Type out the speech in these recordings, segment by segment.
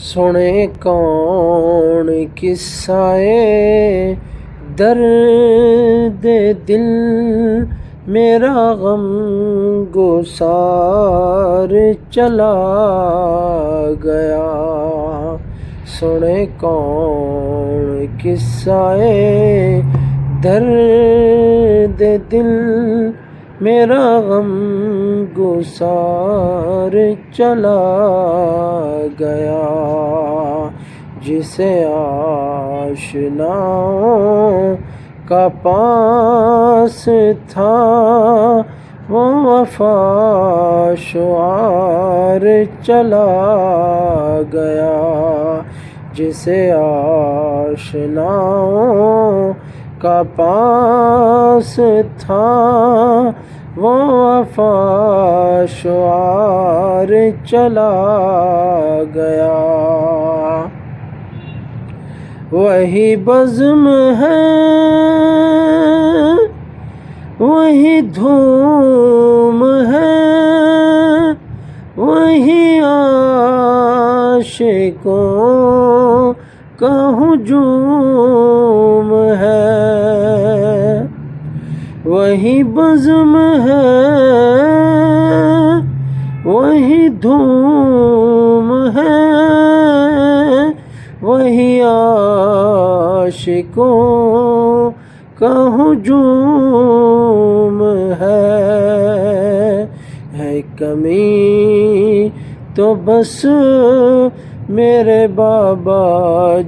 سنے کون قصہ درد دل میرا غم گسار چلا گیا. سنے کون قصہ درد دل میرا غم گسار چلا گیا. جسے آشناؤں کا پاس تھا وہ وفا شعار چلا گیا. جسے آشناؤں کا پاس تھا وہ وفا شعار چلا گیا. وہی بزم ہے وہی دھوم ہے وہی عاشقوں کا ہجوم ہے. وہی بزم ہے وہی دھوم ہے وہی عاشقوں کا ہجوم ہے. کمی تو بس میرے بابا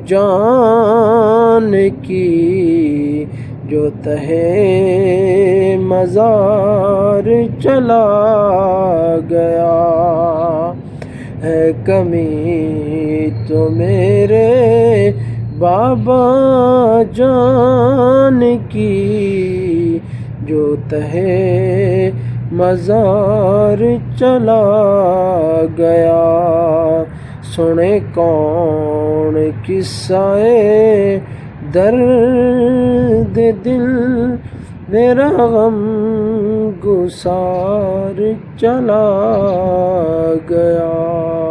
جان کی جو تہے مزار چلا گیا. ہے کمی تو میرے بابا جان کی جو تہے مزار چلا گیا. سنے کون قصہ درد دل میرا غم گسار چلا گیا.